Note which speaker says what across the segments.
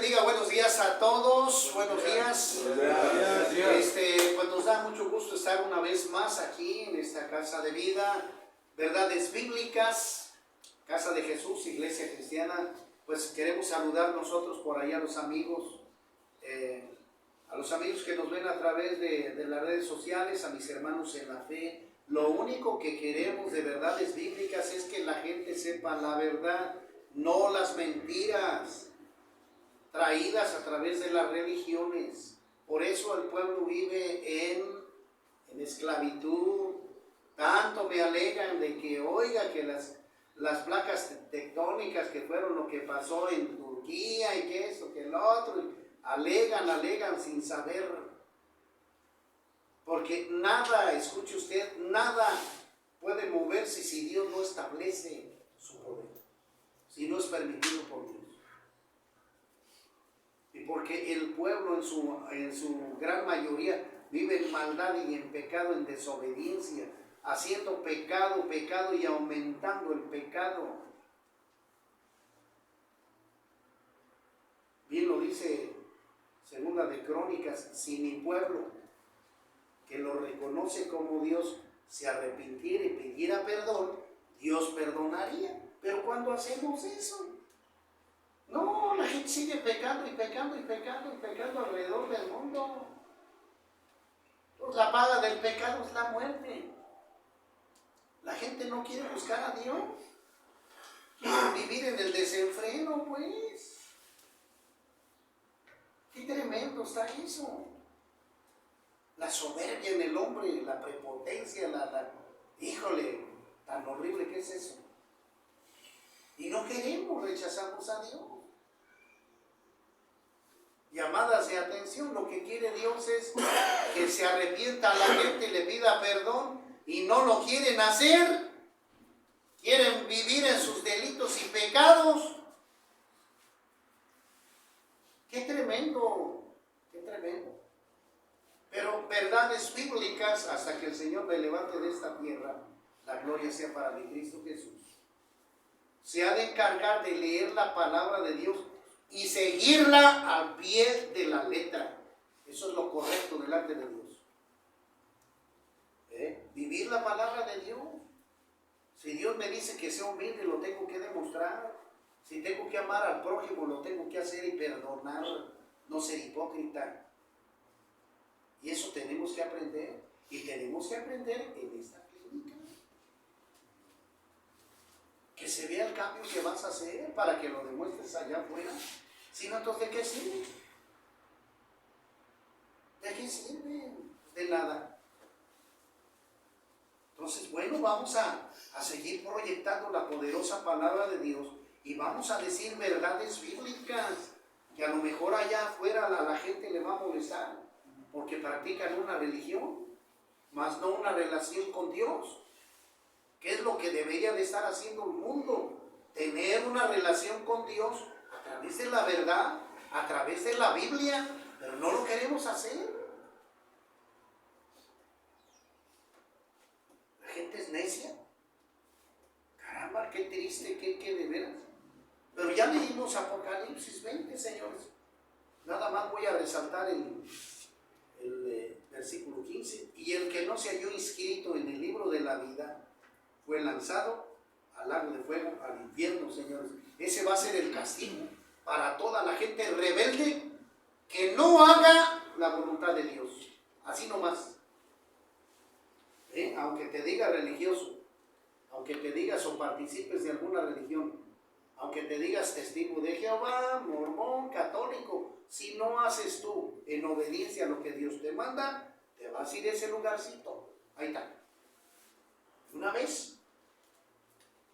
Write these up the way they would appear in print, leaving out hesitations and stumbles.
Speaker 1: bendiga, buenos días a todos, buenos días. Pues nos da mucho gusto estar una vez más aquí en esta casa de vida, verdades bíblicas, casa de Jesús, iglesia cristiana. Pues queremos saludar nosotros por ahí a los amigos que nos ven a través de las redes sociales, a mis hermanos en la fe. Lo único que queremos de verdades bíblicas es que la gente sepa la verdad, no las mentiras traídas a través de las religiones. Por eso el pueblo vive en esclavitud. Tanto me alegan de que, oiga, que las placas tectónicas que fueron lo que pasó en Turquía y que esto, que el otro, alegan sin saber. Porque nada, escuche usted, nada puede moverse si Dios no establece su poder, si no es permitido por Dios. Y porque el pueblo en su gran mayoría vive en maldad y en pecado, en desobediencia, haciendo pecado y aumentando el pecado. Bien lo dice Segunda de Crónicas: si mi pueblo, que lo reconoce como Dios, se arrepintiera y pidiera perdón, Dios perdonaría. Pero cuando hacemos eso, no, la gente sigue pecando alrededor del mundo. Pues la paga del pecado es la muerte. La gente no quiere buscar a Dios, quiere vivir en el desenfreno, pues. Qué tremendo está eso. La soberbia en el hombre, la prepotencia, híjole, tan horrible que es eso. Y no queremos, rechazamos a Dios. Llamadas de atención, lo que quiere Dios es que se arrepienta a la gente y le pida perdón, y no lo quieren hacer. Quieren vivir en sus delitos y pecados. Qué tremendo, qué tremendo. Pero verdades bíblicas, hasta que el Señor me levante de esta tierra, la gloria sea para mi Cristo Jesús. Se ha de encargar de leer la palabra de Dios y seguirla al pie de la letra. Eso es lo correcto delante de Dios. Vivir la palabra de Dios. Si Dios me dice que sea humilde, lo tengo que demostrar. Si tengo que amar al prójimo, lo tengo que hacer y perdonar, no ser hipócrita. Y eso tenemos que aprender. Y tenemos que aprender en esta clínica. Que se vea el cambio que vas a hacer para que lo demuestres allá afuera. Si no, entonces, ¿de qué sirve? ¿De qué sirve? De nada. Entonces, bueno, vamos a seguir proyectando la poderosa palabra de Dios y vamos a decir verdades bíblicas que a lo mejor allá afuera a la gente le va a molestar porque practican una religión, más no una relación con Dios. ¿Qué es lo que debería de estar haciendo el mundo? Tener una relación con Dios a través de la verdad, a través de la Biblia, pero no lo queremos hacer. La gente es necia. Caramba, qué triste, qué de veras. Pero ya leímos Apocalipsis 20, señores. Nada más voy a resaltar el versículo 15. Y el que no se halló inscrito en el libro de la vida fue lanzado al lago de fuego, al infierno, señores. Ese va a ser el castigo para toda la gente rebelde que no haga la voluntad de Dios. Así nomás. Aunque te diga religioso, aunque te digas o participes de alguna religión, aunque te digas testigo de Jehová, mormón, católico, si no haces tú en obediencia a lo que Dios te manda, te vas a ir a ese lugarcito. Ahí está. Una vez.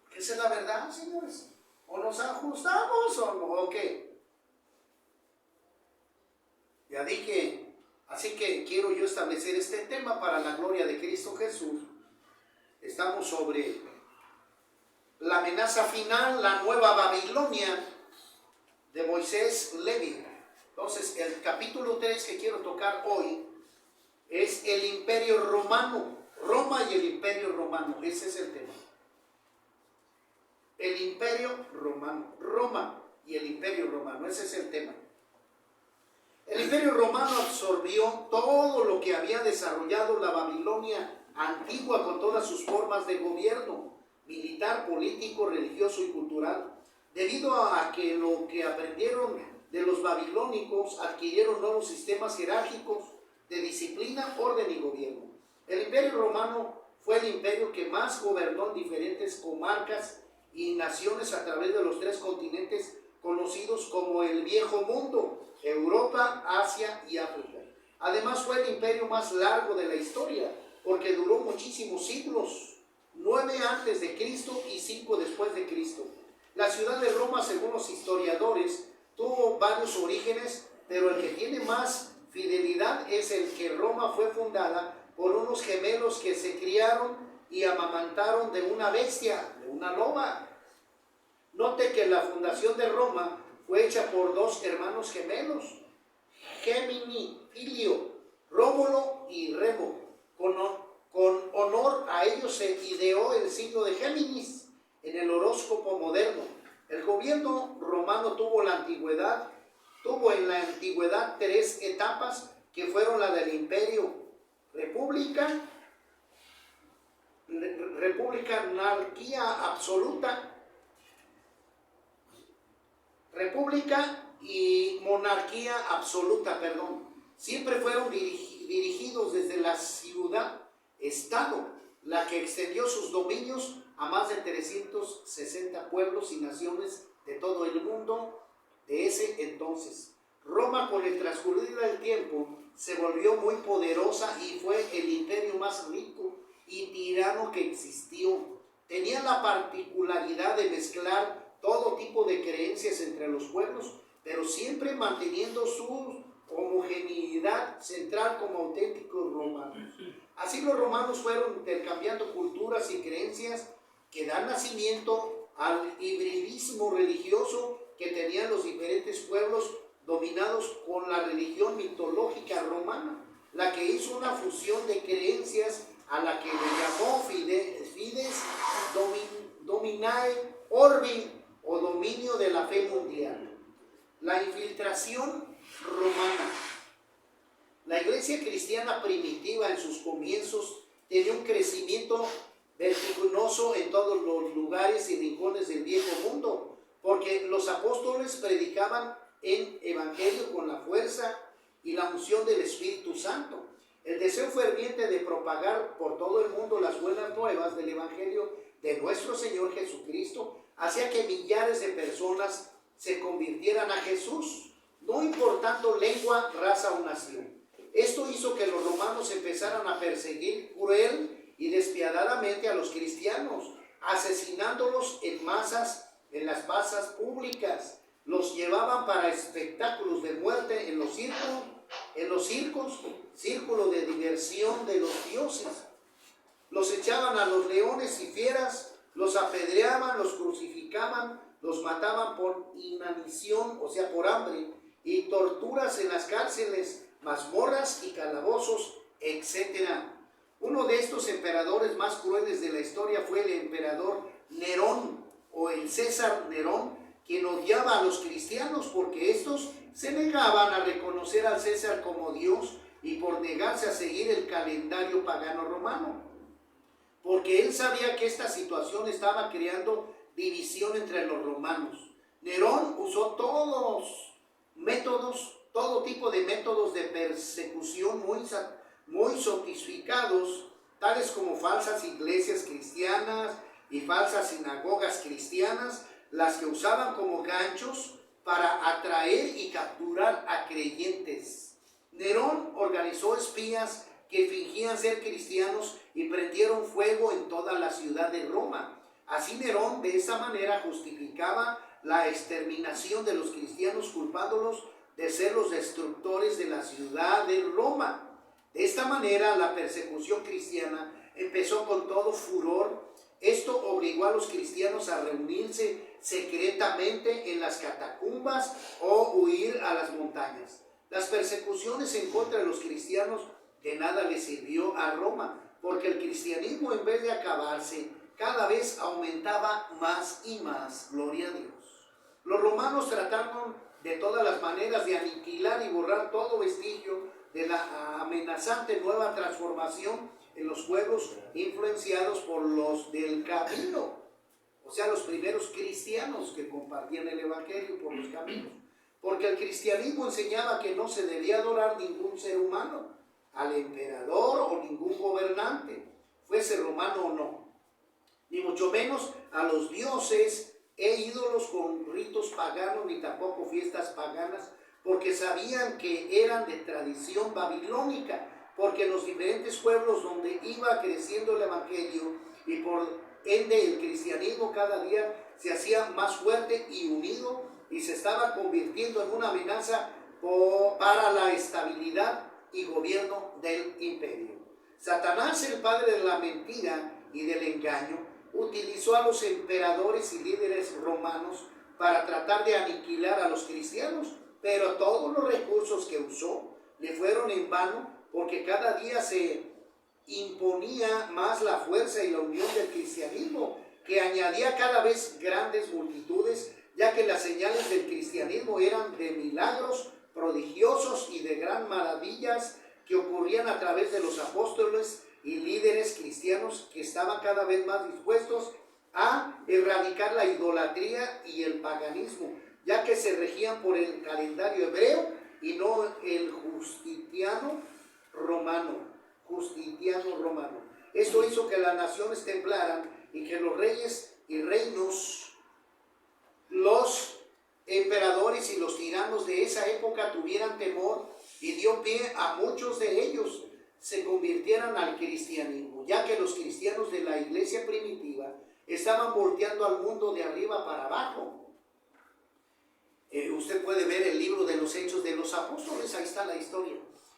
Speaker 1: Porque esa es la verdad, señores. O nos ajustamos o qué. Ya dije. Así que quiero yo establecer este tema para la gloria de Cristo Jesús. Estamos sobre la amenaza final, la nueva Babilonia de Moisés Leví. Entonces, el capítulo 3 que quiero tocar hoy es el Imperio Romano. Roma y el Imperio Romano. Ese es el tema. El Imperio Romano. Roma y el Imperio Romano. Ese es el tema. Imperio Romano absorbió todo lo que había desarrollado la Babilonia antigua con todas sus formas de gobierno, militar, político, religioso y cultural. Debido a que lo que aprendieron de los babilónicos, adquirieron nuevos sistemas jerárquicos de disciplina, orden y gobierno. El Imperio Romano fue el imperio que más gobernó en diferentes comarcas y naciones a través de los 3 continentes conocidos como el Viejo Mundo: Europa, Asia y África. Además fue el imperio más largo de la historia, porque duró muchísimos siglos, 9 antes de Cristo y 5 después de Cristo. La ciudad de Roma, según los historiadores, tuvo varios orígenes, pero el que tiene más fidelidad es el que Roma fue fundada por unos gemelos que se criaron y amamantaron de una bestia, de una loba. Note que la fundación de Roma fue hecha por 2 hermanos gemelos, Gemini, Filio, Rómulo y Remo. Con honor a ellos se ideó el signo de Géminis en el horóscopo moderno. El gobierno romano tuvo en la antigüedad 3 etapas que fueron la del imperio: república, anarquía absoluta, república y monarquía absoluta, Siempre fueron dirigidos desde la ciudad-estado, la que extendió sus dominios a más de 360 pueblos y naciones de todo el mundo de ese entonces. Roma, con el transcurrir del tiempo, se volvió muy poderosa y fue el imperio más rico y tirano que existió. Tenía la particularidad de mezclar todo tipo de creencias entre los pueblos, pero siempre manteniendo su homogeneidad central como auténticos romanos. Así los romanos fueron intercambiando culturas y creencias que dan nacimiento al hibridismo religioso que tenían los diferentes pueblos dominados con la religión mitológica romana, la que hizo una fusión de creencias a la que le llamó Fides Dominae Orbi, o dominio de la fe mundial. La infiltración romana. La iglesia cristiana primitiva en sus comienzos tenía un crecimiento vertiginoso en todos los lugares y rincones del viejo mundo, porque los apóstoles predicaban el evangelio con la fuerza y la unción del Espíritu Santo. El deseo ferviente de propagar por todo el mundo las buenas nuevas del evangelio de nuestro Señor Jesucristo hacía que millares de personas se convirtieran a Jesús, no importando lengua, raza o nación. Esto hizo que los romanos empezaran a perseguir cruel y despiadadamente a los cristianos, asesinándolos en masas en las plazas públicas. Los llevaban para espectáculos de muerte en los circos, círculo de diversión de los dioses. Los echaban a los leones y fieras, los apedreaban, los crucificaban, los mataban por inanición, o sea, por hambre, y torturas en las cárceles, mazmorras y calabozos, etc. Uno de estos emperadores más crueles de la historia fue el emperador Nerón, o el César Nerón, quien odiaba a los cristianos porque estos se negaban a reconocer al César como Dios y por negarse a seguir el calendario pagano romano. Porque él sabía que esta situación estaba creando división entre los romanos. Nerón usó todo tipo de métodos de persecución muy sofisticados, tales como falsas iglesias cristianas y falsas sinagogas cristianas, las que usaban como ganchos para atraer y capturar a creyentes. Nerón organizó espías que fingían ser cristianos y prendieron fuego en toda la ciudad de Roma. Así Nerón de esa manera justificaba la exterminación de los cristianos, culpándolos de ser los destructores de la ciudad de Roma. De esta manera la persecución cristiana empezó con todo furor. Esto obligó a los cristianos a reunirse secretamente en las catacumbas o huir a las montañas. Las persecuciones en contra de los cristianos de nada les sirvió a Roma, porque el cristianismo, en vez de acabarse, cada vez aumentaba más y más. Gloria a Dios. Los romanos trataron de todas las maneras de aniquilar y borrar todo vestigio de la amenazante nueva transformación en los pueblos influenciados por los del camino, o sea, los primeros cristianos que compartían el evangelio por los caminos, porque el cristianismo enseñaba que no se debía adorar ningún ser humano, al emperador o ningún gobernante, fuese romano o no, ni mucho menos a los dioses e ídolos con ritos paganos, ni tampoco fiestas paganas, porque sabían que eran de tradición babilónica, porque en los diferentes pueblos donde iba creciendo el evangelio y por ende el cristianismo cada día se hacía más fuerte y unido y se estaba convirtiendo en una amenaza para la estabilidad y gobierno del imperio. Satanás, el padre de la mentira y del engaño, utilizó a los emperadores y líderes romanos para tratar de aniquilar a los cristianos, pero todos los recursos que usó le fueron en vano, porque cada día se imponía más la fuerza y la unión del cristianismo, que añadía cada vez grandes multitudes, ya que las señales del cristianismo eran de milagros prodigiosos y de gran maravillas que ocurrían a través de los apóstoles y líderes cristianos que estaban cada vez más dispuestos a erradicar la idolatría y el paganismo, ya que se regían por el calendario hebreo y no el justiniano romano. Esto hizo que las naciones temblaran y que los reyes y reinos, los emperadores y los tiranos de esa época tuvieran temor, y dio pie a muchos de ellos se convirtieran al cristianismo, ya que los cristianos de la iglesia primitiva estaban volteando al mundo de arriba para abajo. Usted puede ver el libro de los Hechos de los Apóstoles, ahí está la historia.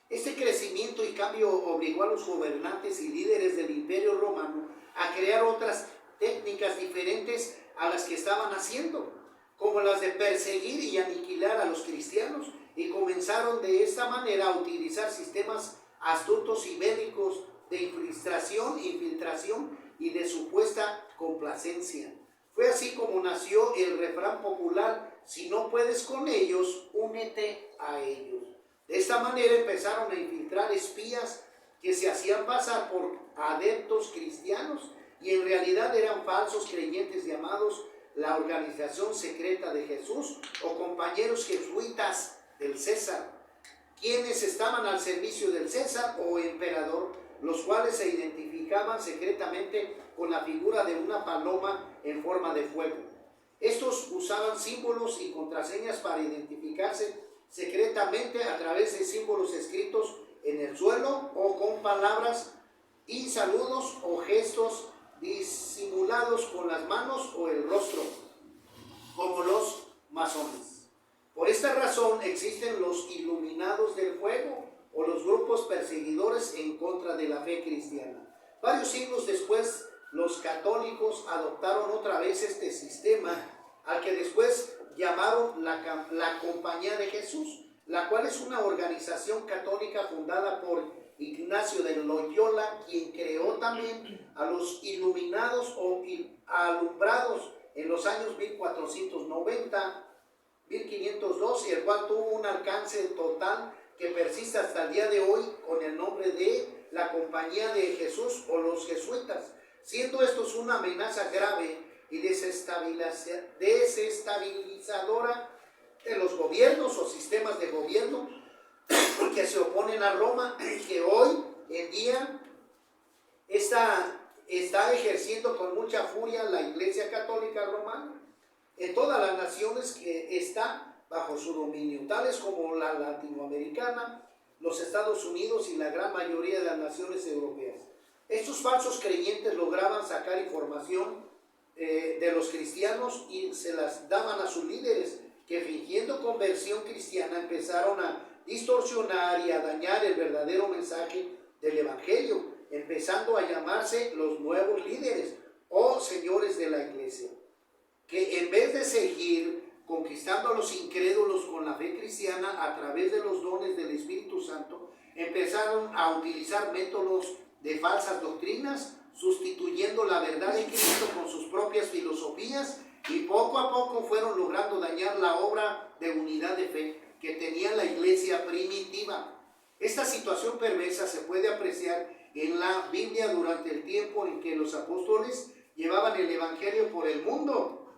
Speaker 1: Este crecimiento y cambio obligó a los gobernantes y líderes del Imperio Romano a crear otras técnicas diferentes a las que estaban haciendo, como las de perseguir y aniquilar a los cristianos, y comenzaron de esta manera a utilizar sistemas astutos y bélicos de infiltración y de supuesta complacencia. Fue así como nació el refrán popular: si no puedes con ellos, únete a ellos. De esta manera empezaron a infiltrar espías que se hacían pasar por adeptos cristianos y en realidad eran falsos creyentes llamados la Organización Secreta de Jesús o compañeros jesuitas del César, quienes estaban al servicio del César o emperador, los cuales se identificaban secretamente con la figura de una paloma en forma de fuego. Estos usaban símbolos y contraseñas para identificarse secretamente a través de símbolos escritos en el suelo o con palabras y saludos o gestos disimulados con las manos o el rostro, como los masones. Por esta razón existen los iluminados del fuego o los grupos perseguidores en contra de la fe cristiana. Varios siglos después, los católicos adoptaron otra vez este sistema, al que después llamaron la Compañía de Jesús, la cual es una organización católica fundada por Ignacio de Loyola, quien creó también a los iluminados o alumbrados en los años 1490, 1502, y el cual tuvo un alcance total que persiste hasta el día de hoy con el nombre de la Compañía de Jesús o los jesuitas, siendo estos una amenaza grave y desestabilizadora de los gobiernos o sistemas de gobierno que se oponen a Roma, que hoy en día está ejerciendo con mucha furia la Iglesia Católica Romana en todas las naciones que está bajo su dominio, tales como la latinoamericana, los Estados Unidos y la gran mayoría de las naciones europeas. Estos falsos creyentes lograban sacar información de los cristianos y se las daban a sus líderes, que fingiendo conversión cristiana empezaron a distorsionar y a dañar el verdadero mensaje del Evangelio, empezando a llamarse los nuevos líderes o señores de la iglesia, que en vez de seguir conquistando a los incrédulos con la fe cristiana a través de los dones del Espíritu Santo, empezaron a utilizar métodos de falsas doctrinas, sustituyendo la verdad de Cristo con sus propias filosofías y poco a poco fueron logrando dañar la obra de unidad de fe que tenía la iglesia primitiva. Esta situación perversa se puede apreciar en la Biblia durante el tiempo en que los apóstoles llevaban el evangelio por el mundo.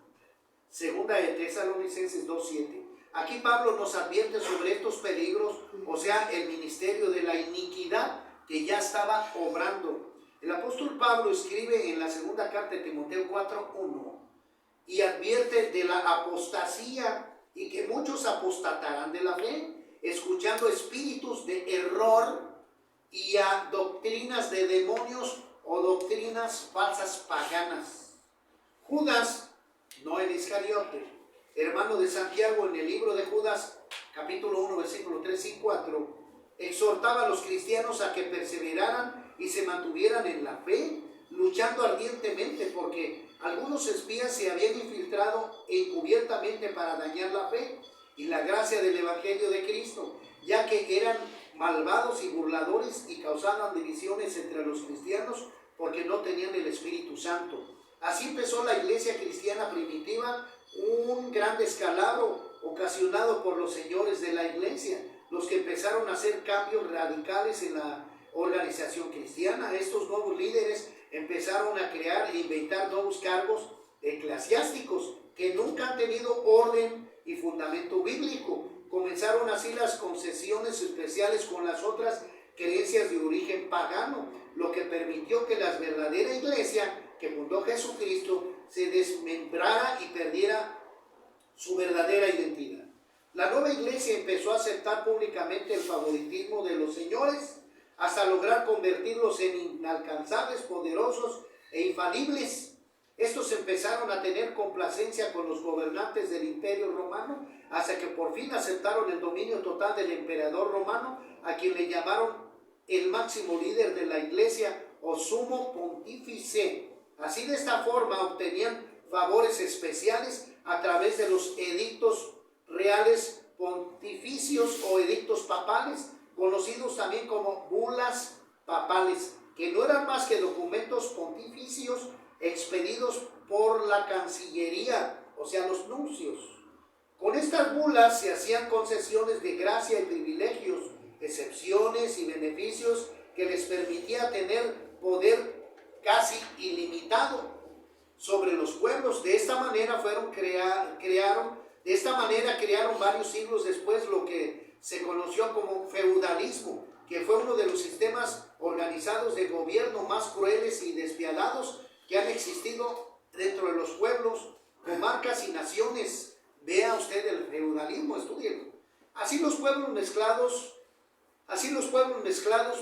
Speaker 1: Segunda de Tesalonicenses 2:7. Aquí Pablo nos advierte sobre estos peligros, o sea, el ministerio de la iniquidad que ya estaba obrando. El apóstol Pablo escribe en la segunda carta de Timoteo 4:1 y advierte de la apostasía y que muchos apostatarán de la fe, escuchando espíritus de error y a doctrinas de demonios o doctrinas falsas paganas. Judas, no el Iscariote, hermano de Santiago, en el libro de Judas, capítulo 1, versículo 3 y 4, exhortaba a los cristianos a que perseveraran y se mantuvieran en la fe, luchando ardientemente, porque algunos espías se habían infiltrado encubiertamente para dañar la fe y la gracia del Evangelio de Cristo, ya que eran malvados y burladores y causaban divisiones entre los cristianos porque no tenían el Espíritu Santo. Así empezó la iglesia cristiana primitiva, un gran descalabro ocasionado por los señores de la iglesia, los que empezaron a hacer cambios radicales en la organización cristiana. Estos nuevos líderes empezaron a crear e inventar nuevos cargos eclesiásticos que nunca han tenido orden y fundamento bíblico. Comenzaron así las concesiones especiales con las otras creencias de origen pagano, lo que permitió que la verdadera iglesia que fundó Jesucristo se desmembrara y perdiera su verdadera identidad. La nueva iglesia empezó a aceptar públicamente el favoritismo de los señores hasta lograr convertirlos en inalcanzables, poderosos e infalibles. Estos empezaron a tener complacencia con los gobernantes del Imperio Romano hasta que por fin aceptaron el dominio total del emperador romano, a quien le llamaron el máximo líder de la iglesia o sumo pontífice. Así, de esta forma obtenían favores especiales a través de los edictos reales pontificios o edictos papales, conocidos también como bulas papales, que no eran más que documentos pontificios expedidos por la Cancillería, o sea, los nuncios. Con estas bulas se hacían concesiones de gracia y privilegios, excepciones y beneficios que les permitía tener poder casi ilimitado sobre los pueblos. De esta manera crearon varios siglos después lo que se conoció como feudalismo, que fue uno de los sistemas organizados de gobierno más crueles y despiadados que han existido dentro de los pueblos, comarcas y naciones. Vea usted el feudalismo, estúdielo. Así los pueblos mezclados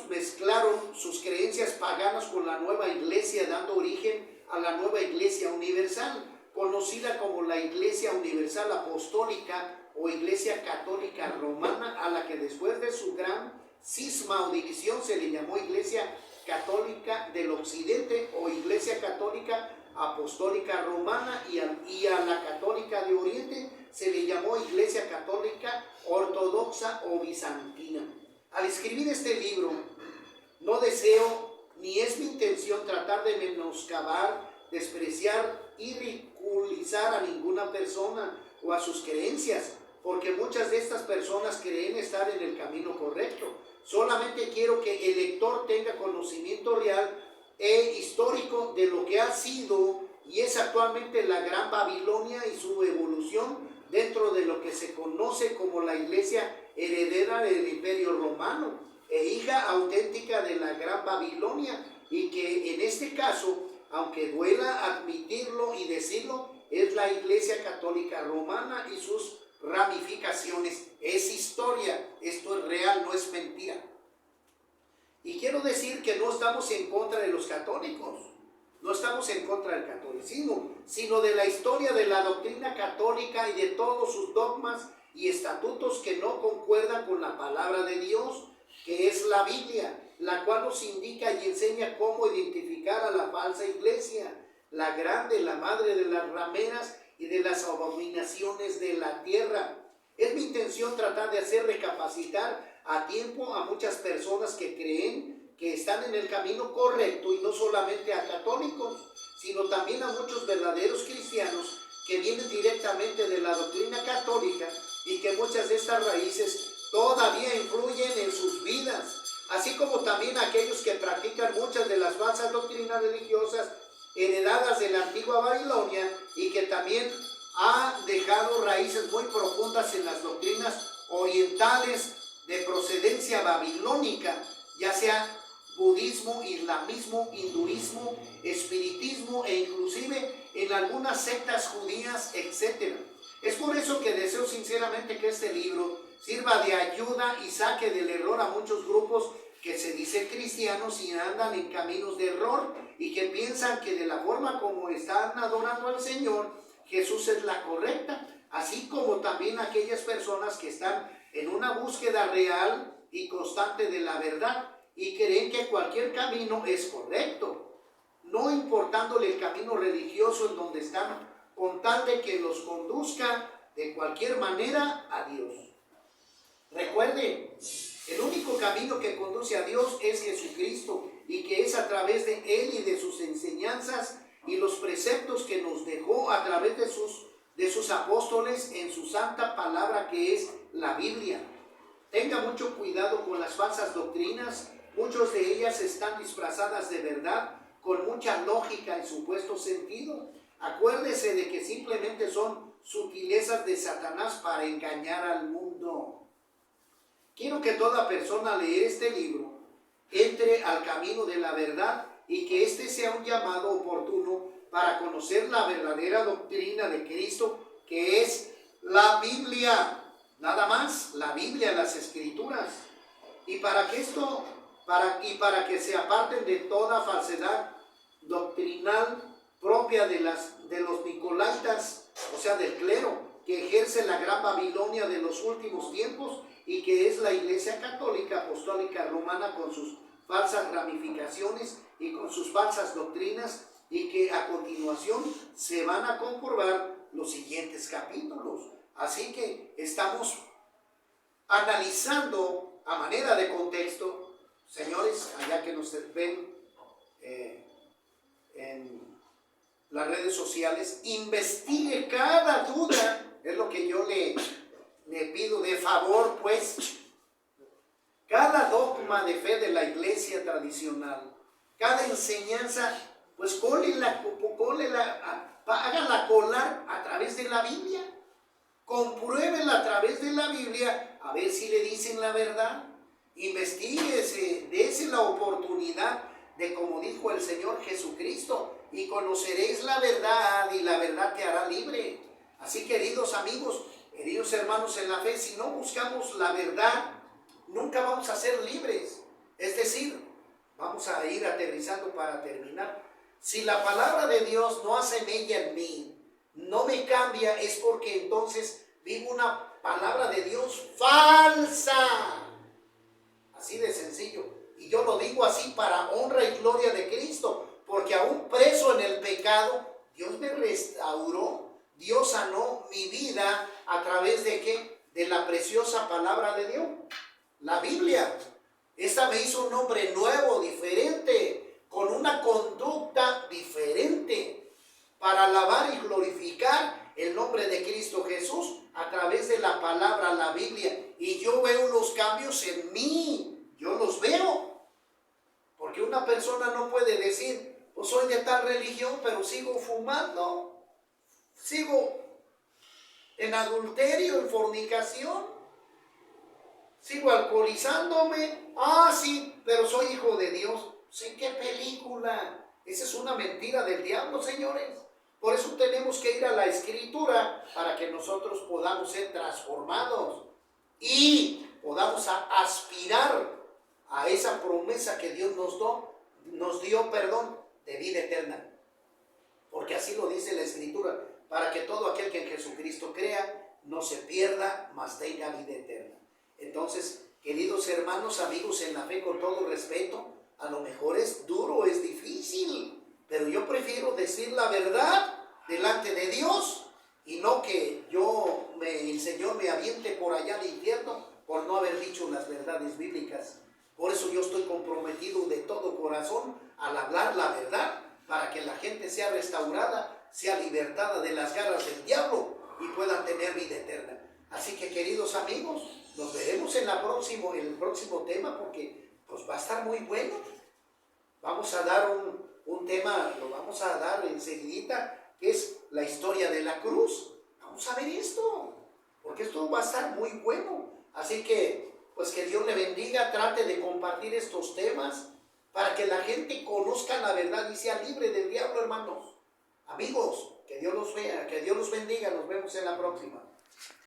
Speaker 1: mezclaron sus creencias paganas con la nueva iglesia, dando origen a la nueva iglesia universal, conocida como la Iglesia Universal Apostólica o Iglesia Católica Romana, a la que después de su gran cisma o división se le llamó Iglesia Católica del Occidente o Iglesia Católica Apostólica Romana, y a la Católica de Oriente se le llamó Iglesia Católica Ortodoxa o Bizantina. Al escribir este libro, no deseo ni es mi intención tratar de menoscabar, despreciar y ridiculizar a ninguna persona o a sus creencias, porque muchas de estas personas creen estar en el camino correcto. Solamente quiero que el lector tenga conocimiento real e histórico de lo que ha sido y es actualmente la Gran Babilonia y su evolución dentro de lo que se conoce como la iglesia heredera del Imperio Romano e hija auténtica de la Gran Babilonia, y que en este caso, aunque duela admitirlo y decirlo, es la Iglesia Católica Romana y sus ramificaciones. Es historia, esto es real, no es mentira. Y quiero decir que no estamos en contra de los católicos, no estamos en contra del catolicismo, sino de la historia de la doctrina católica y de todos sus dogmas y estatutos que no concuerdan con la palabra de Dios, que es la Biblia, la cual nos indica y enseña cómo identificar a la falsa iglesia, la grande, la madre de las rameras y de las abominaciones de la tierra. Es mi intención tratar de hacer recapacitar a tiempo a muchas personas que creen que están en el camino correcto, y no solamente a católicos, sino también a muchos verdaderos cristianos que vienen directamente de la doctrina católica y que muchas de estas raíces todavía influyen en sus vidas, así como también aquellos que practican muchas de las falsas doctrinas religiosas heredadas de la antigua Babilonia y que también ha dejado raíces muy profundas en las doctrinas orientales de procedencia babilónica, ya sea budismo, islamismo, hinduismo, espiritismo e inclusive en algunas sectas judías, etc. Es por eso que deseo sinceramente que este libro sirva de ayuda y saque del error a muchos grupos que se dicen cristianos y andan en caminos de error y que piensan que de la forma como están adorando al Señor, Jesús es la correcta, así como también aquellas personas que están en una búsqueda real y constante de la verdad y creen que cualquier camino es correcto, no importándole el camino religioso en donde están, con tal de que los conduzca de cualquier manera a Dios. Recuerden, el único camino que conduce a Dios es Jesucristo y que es a través de Él y de sus enseñanzas y los preceptos que nos dejó a través de sus apóstoles en su santa palabra que es la Biblia. Tenga mucho cuidado con las falsas doctrinas, muchas de ellas están disfrazadas de verdad, con mucha lógica en supuesto sentido. Acuérdese de que simplemente son sutilezas de Satanás para engañar al mundo. Quiero que toda persona lea este libro, entre al camino de la verdad y que este sea un llamado oportuno para conocer la verdadera doctrina de Cristo, que es la Biblia. Nada más, la Biblia, las Escrituras. Y para que se aparten de toda falsedad doctrinal propia de los nicolaitas, o sea, del clero, que ejerce la gran Babilonia de los últimos tiempos y que es la Iglesia Católica Apostólica Romana con sus falsas ramificaciones y con sus falsas doctrinas, y que a continuación se van a comprobar los siguientes capítulos. Así que estamos analizando a manera de contexto, señores, allá que nos ven en las redes sociales, investigue cada duda, es lo que yo le pido de favor, pues, cada dogma de fe de la iglesia tradicional, cada enseñanza, pues hágala colar a través de la Biblia, compruébela a través de la Biblia, a ver si le dicen la verdad, investíguese, dése la oportunidad de, como dijo el Señor Jesucristo, y conoceréis la verdad y la verdad te hará libre. Así, queridos amigos, queridos hermanos en la fe, si no buscamos la verdad, nunca vamos a ser libres. Es decir, vamos a ir aterrizando para terminar. Si la palabra de Dios no hace mella en mí, no me cambia, es porque entonces vivo una palabra de Dios falsa. Así de sencillo. Y yo lo digo así para honra y gloria de Cristo, porque aún preso en el pecado, Dios me restauró, Dios sanó mi vida a través de ¿qué? De la preciosa palabra de Dios, la Biblia. Esta me hizo un hombre nuevo, diferente, con una conducta diferente, para alabar y glorificar el nombre de Cristo Jesús a través de la palabra, la Biblia. Y yo veo los cambios en mí, yo los veo. Porque una persona no puede decir, pues soy de tal religión, pero sigo fumando, sigo en adulterio, en fornicación, sigo alcoholizándome. Ah, sí, pero soy hijo de Dios. Sí, qué película. Esa es una mentira del diablo, señores. Por eso tenemos que ir a la Escritura para que nosotros podamos ser transformados y podamos aspirar a esa promesa que Dios nos dio, de vida eterna. Porque así lo dice la Escritura, para que todo aquel que en Jesucristo crea no se pierda, mas tenga vida eterna. Entonces, queridos hermanos, amigos en la fe, con todo respeto, a lo mejor es duro, es difícil, pero yo prefiero decir la verdad delante de Dios y no que el Señor me aviente por allá al infierno por no haber dicho las verdades bíblicas. Por eso yo estoy comprometido de todo corazón al hablar la verdad, para que la gente sea restaurada sea libertada de las garras del diablo y puedan tener vida eterna. Así que, queridos amigos, nos veremos en el próximo tema, porque pues va a estar muy bueno. Vamos a dar un tema, lo vamos a dar enseguidita, que es la historia de la cruz. Vamos a ver esto, porque esto va a estar muy bueno. Así que, pues que Dios le bendiga, trate de compartir estos temas para que la gente conozca la verdad y sea libre del diablo, hermanos. Amigos, que Dios los vea, que Dios los bendiga. Nos vemos en la próxima.